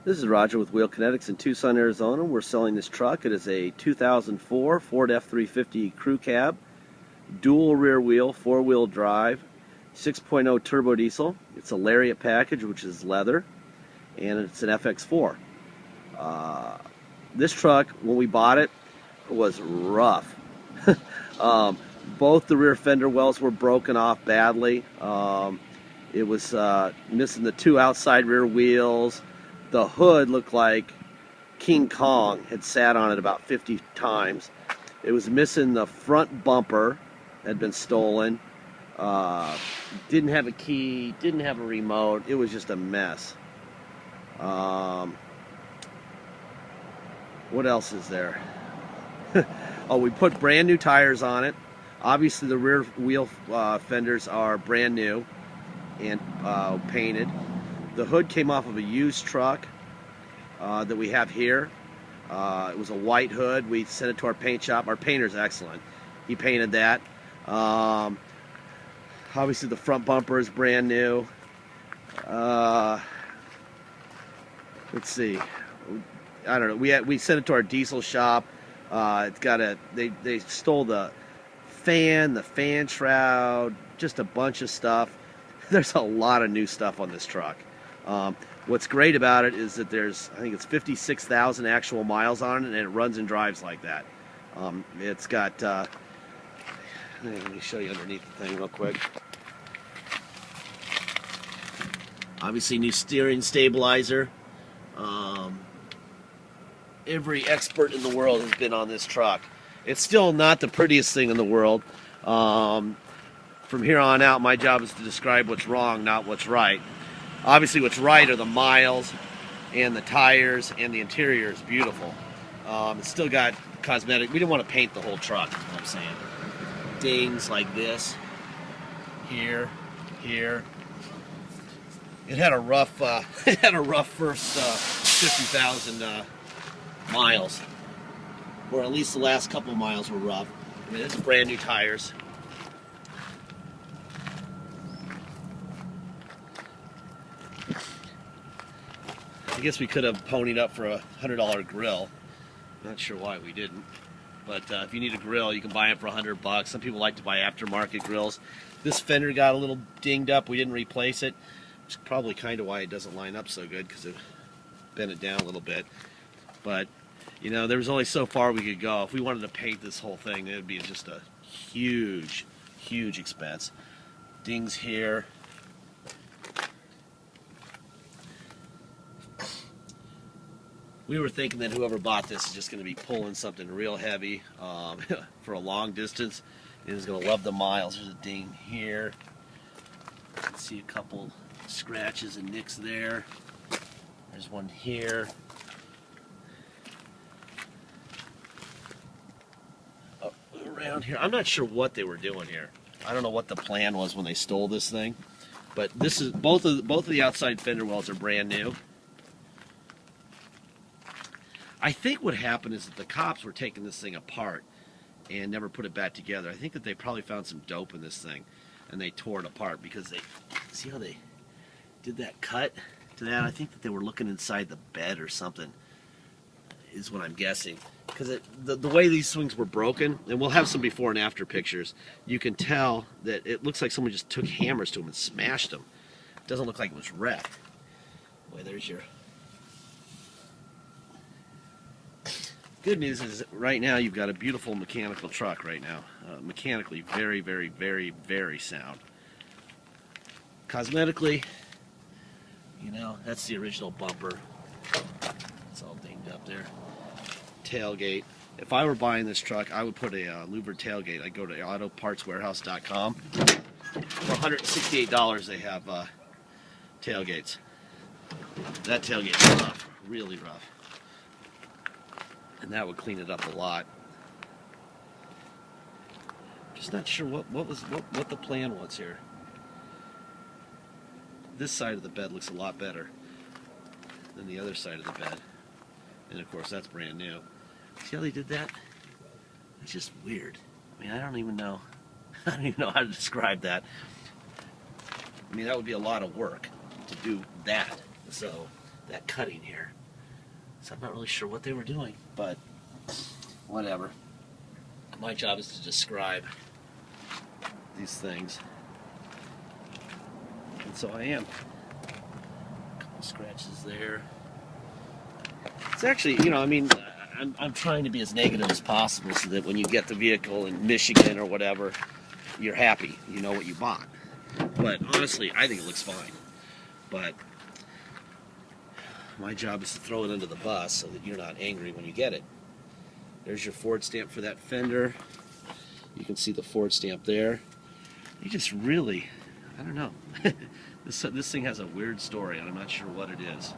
This is Roger with Wheel Kinetics in Tucson, Arizona. We're selling this truck. It is a 2004 Ford F350 Crew Cab, dual rear wheel, four-wheel drive, 6.0 turbo diesel. It's a Lariat package, which is leather, and it's an FX4. This truck, when we bought it, was rough. Both the rear fender wells were broken off badly. It was missing the two outside rear wheels. The hood looked like King Kong had sat on it about 50 times. It was missing the front bumper, had been stolen. Didn't have a key, didn't have a remote. It was just a mess. What else is there? Oh, we put brand new tires on it. Obviously the rear wheel fenders are brand new and painted. The hood came off of a used truck that we have here. It was a white hood. We sent it to our paint shop. Our painter's excellent. He painted that. Obviously the front bumper is brand new. Let's see. I don't know. We sent it to our diesel shop. It's got they stole the fan shroud, just a bunch of stuff. There's a lot of new stuff on this truck. What's great about it is that I think it's 56,000 actual miles on it, and it runs and drives like that. It's got, let me show you underneath the thing real quick. Obviously new steering stabilizer. Every expert in the world has been on this truck. It's still not the prettiest thing in the world. From here on out, my job is to describe what's wrong, not what's right. Obviously what's right are the miles and the tires, and the interior is beautiful. It's still got cosmetic. We didn't want to paint the whole truck, you know what I'm saying. Dings like this, here. It had a rough first 50,000 miles, or at least the last couple of miles were rough. I mean, it's brand new tires. I guess we could have ponied up for a $100 grill. Not sure why we didn't. But if you need a grill, you can buy it for $100. Some people like to buy aftermarket grills. This fender got a little dinged up. We didn't replace it. Which is probably kind of why it doesn't line up so good, because it bent it down a little bit. But, you know, there was only so far we could go. If we wanted to paint this whole thing, it would be just a huge, huge expense. Dings here. We were thinking that whoever bought this is just going to be pulling something real heavy for a long distance. It is going to love the miles. There's a ding here. You can see a couple scratches and nicks there. There's one here. Around here. I'm not sure what they were doing here. I don't know what the plan was when they stole this thing. But this is both of the outside fender wells are brand new. I think what happened is that the cops were taking this thing apart and never put it back together. I think that they probably found some dope in this thing and they tore it apart, because they, see how they did that cut to that? I think that they were looking inside the bed or something, is what I'm guessing. Because the way these swings were broken, and we'll have some before and after pictures, you can tell that it looks like someone just took hammers to them and smashed them. It doesn't look like it was wrecked. Boy, there's your... Good news is right now you've got a beautiful mechanical truck right now. Mechanically very, very, very, very sound. Cosmetically, you know, that's the original bumper. It's all dinged up there. Tailgate. If I were buying this truck, I would put a louvered tailgate. I'd go to autopartswarehouse.com. For $168 they have tailgates. That tailgate is rough, really rough. And that would clean it up a lot. Just not sure what the plan was here. This side of the bed looks a lot better than the other side of the bed. And of course that's brand new. See how they did that? It's just weird. I mean, I don't even know how to describe that. I mean, that would be a lot of work to do that. So that cutting here. So I'm not really sure what they were doing, but whatever. My job is to describe these things. And so I am. A couple scratches there. It's actually, you know, I mean, I'm trying to be as negative as possible so that when you get the vehicle in Michigan or whatever, you're happy. You know what you bought. But honestly, I think it looks fine. But my job is to throw it under the bus so that you're not angry when you get it. There's your Ford stamp for that fender. You can see the Ford stamp there. They just really, I don't know. This thing has a weird story, and I'm not sure what it is.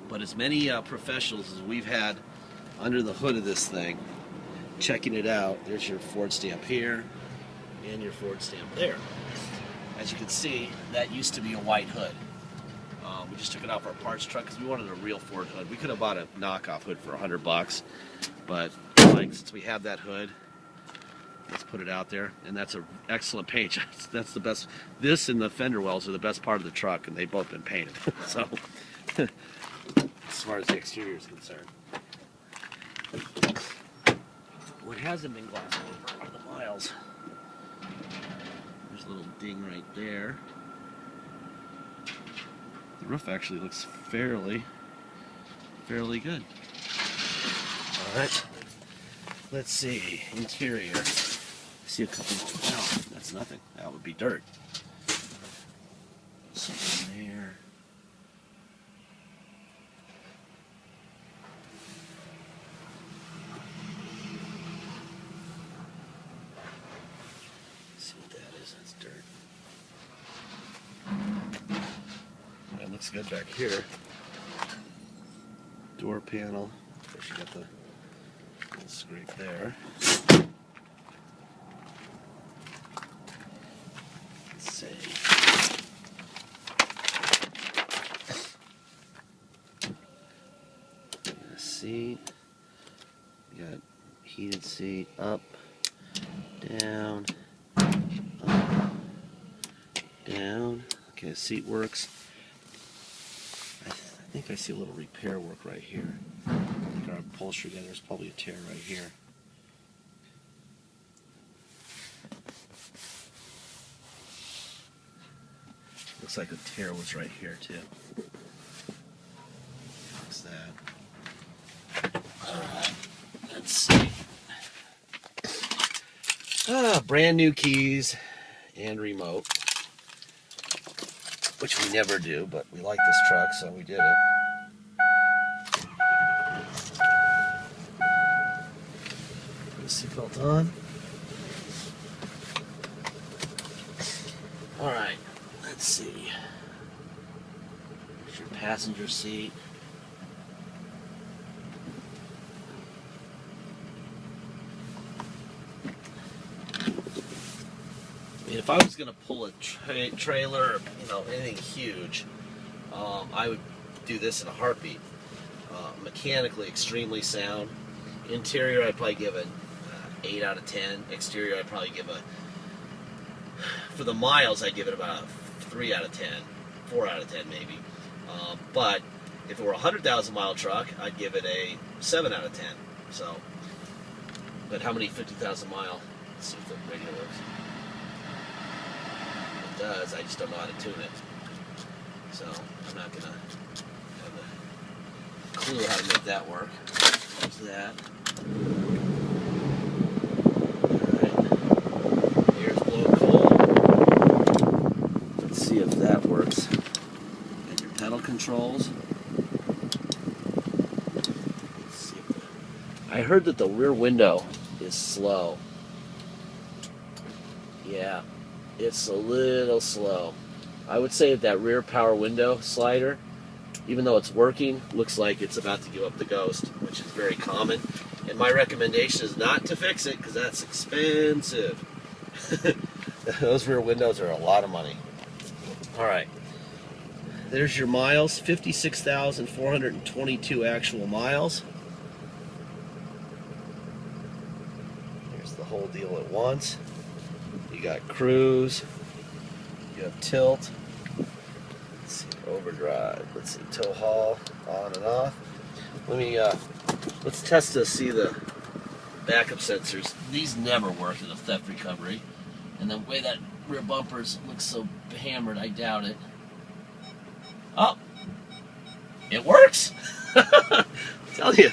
But as many professionals as we've had under the hood of this thing, checking it out, there's your Ford stamp here, and your Ford stamp there. As you can see, that used to be a white hood. We just took it off our parts truck because we wanted a real Ford hood. We could have bought a knockoff hood for $100, but like, since we have that hood, let's put it out there. And that's an excellent paint. That's the best. This and the fender wells are the best part of the truck, and they've both been painted. So, as far as the exterior is concerned, what hasn't been glossed over are the miles. There's a little ding right there. The roof actually looks fairly good. All right. Let's see. Interior. See a couple. No, that's nothing. That would be dirt. Something there. Let's see what that is. That's dirt. That looks good back here. Door panel. Of course, you got the little scrape there. Let's see. Got a seat. You got heated seat up, down, up, down. Okay, seat works. I think I see a little repair work right here. I think our upholstery, yeah, there's probably a tear right here. Looks like a tear was right here too. What's that? Alright, let's see. Brand new keys and remote. Which we never do, but we like this truck, so we did it. Put the seatbelt on. Alright, let's see. Here's your passenger seat. I mean, if I was going to pull a trailer, you know, anything huge, I would do this in a heartbeat. Mechanically extremely sound. Interior, I'd probably give an 8 out of 10. Exterior, I'd probably give for the miles, I'd give it about a 3 out of 10, 4 out of 10 maybe. But if it were a 100,000 mile truck, I'd give it a 7 out of 10. So, but how many 50,000 mile? Let's see if the radio works. Does, I just don't know how to tune it. So I'm not gonna have a clue how to make that work. There's that. Alright. Air's blowing cold. Let's see if that works. Got your pedal controls. Let's see I heard that the rear window is slow. Yeah. It's a little slow. I would say that rear power window slider, even though it's working, looks like it's about to give up the ghost, which is very common. And my recommendation is not to fix it because that's expensive. Those rear windows are a lot of money. Alright. There's your miles, 56,422 actual miles. Here's the whole deal at once. You got cruise, you You have tilt. Let's see, overdrive. Let's see, tow haul, on and off. Let's test to see the backup sensors. These never work in the theft recovery. And the way that rear bumpers looks so hammered, I doubt it. Oh, it works. I tell you.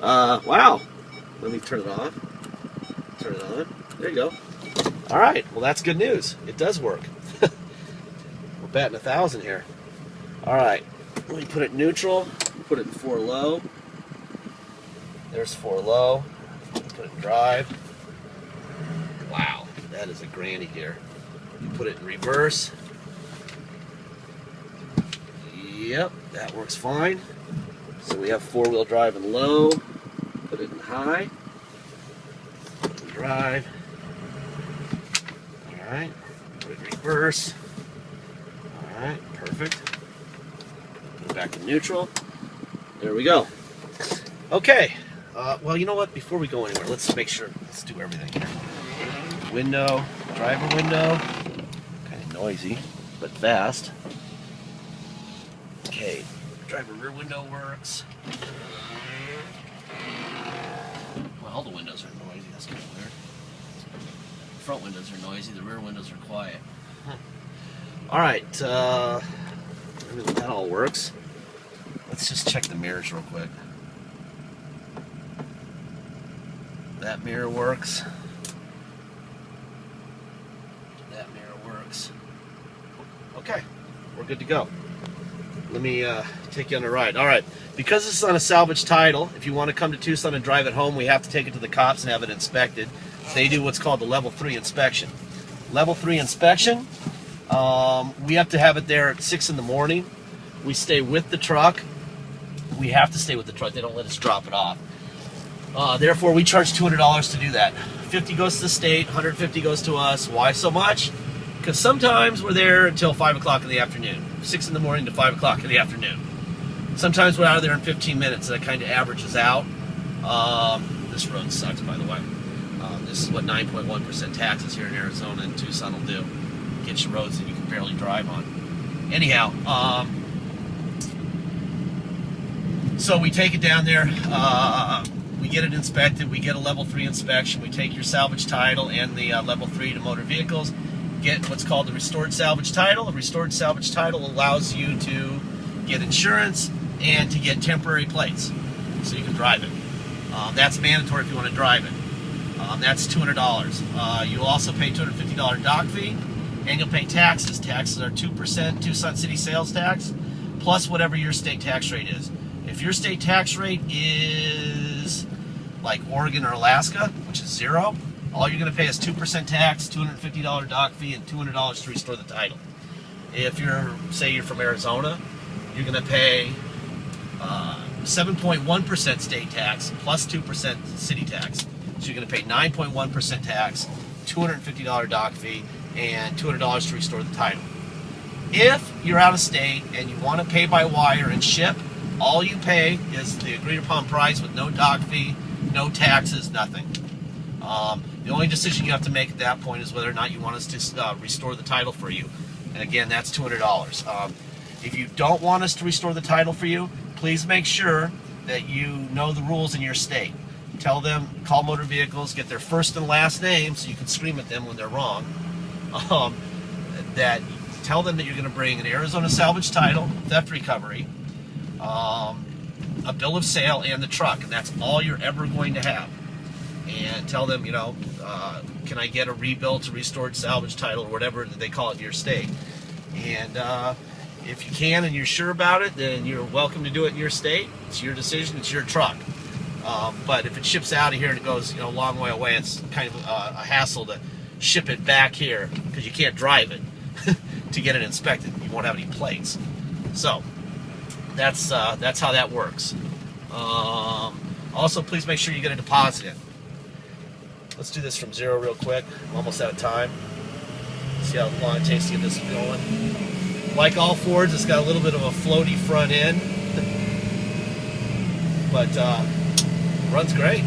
Wow. Let me turn it off. Turn it on. There you go. All right. Well, that's good news. It does work. We're batting 1,000 here. All right. Let me put it neutral. Put it in 4 low. There's 4 low. Put it in drive. Wow. That is a granny gear. You put it in reverse. Yep. That works fine. So we have 4-wheel drive in low. Put it in high. Put it in drive. Alright. Put it in reverse. Alright. Perfect. Put it back in neutral. There we go. Okay. Well, you know what? Before we go anywhere, let's make sure. Let's do everything here. Window. Driver window. Kind of noisy, but fast. Okay. Driver rear window works. Well, all the windows are noisy. That's kind of weird. The front windows are noisy. The rear windows are quiet. All right. That all works. Let's just check the mirrors real quick. That mirror works. That mirror works. Okay. We're good to go. Let me take you on a ride. All right, because this is on a salvage title, if you want to come to Tucson and drive it home, we have to take it to the cops and have it inspected. They do what's called the level 3 inspection. Level 3 inspection, we have to have it there at 6 in the morning. We stay with the truck. We have to stay with the truck. They don't let us drop it off. Therefore, we charge $200 to do that. $50 goes to the state, $150 goes to us. Why so much? Because sometimes we're there until 5 o'clock in the afternoon. 6 in the morning to 5 o'clock in the afternoon. Sometimes we're out of there in 15 minutes. That kind of averages out. This road sucks, by the way. This is what 9.1% taxes here in Arizona and Tucson will do. Get you roads that you can barely drive on. Anyhow, so we take it down there. We get it inspected. We get a level 3 inspection. We take your salvage title and the level 3 to motor vehicles. Get what's called the restored salvage title. The restored salvage title allows you to get insurance and to get temporary plates so you can drive it. That's mandatory if you want to drive it. That's $200. You'll also pay $250 dock fee, and you'll pay taxes. Taxes are 2% Tucson City sales tax, plus whatever your state tax rate is. If your state tax rate is like Oregon or Alaska, which is 0, all you're going to pay is 2% tax, $250 dock fee, and $200 to restore the title. If you're, say you're from Arizona, you're going to pay 7.1% state tax plus 2% city tax. So you're going to pay 9.1% tax, $250 dock fee, and $200 to restore the title. If you're out of state and you want to pay by wire and ship, all you pay is the agreed upon price with no dock fee, no taxes, nothing. The only decision you have to make at that point is whether or not you want us to restore the title for you. And again, that's $200. If you don't want us to restore the title for you, please make sure that you know the rules in your state. Tell them, call motor vehicles, get their first and last name so you can scream at them when they're wrong. Tell them that you're going to bring an Arizona salvage title, theft recovery, a bill of sale, and the truck. And that's all you're ever going to have. And tell them, you know, can I get a rebuilt, a restored salvage title, or whatever they call it in your state. And if you can and you're sure about it, then you're welcome to do it in your state. It's your decision, it's your truck. But if it ships out of here and it goes, you know, a long way away, it's kind of a hassle to ship it back here because you can't drive it to get it inspected. You won't have any plates. So that's how that works. Also, please make sure you get a deposit in. Let's do this from 0 real quick. I'm almost out of time. See how long it takes to get this going. Like all Fords, it's got a little bit of a floaty front end, but runs great.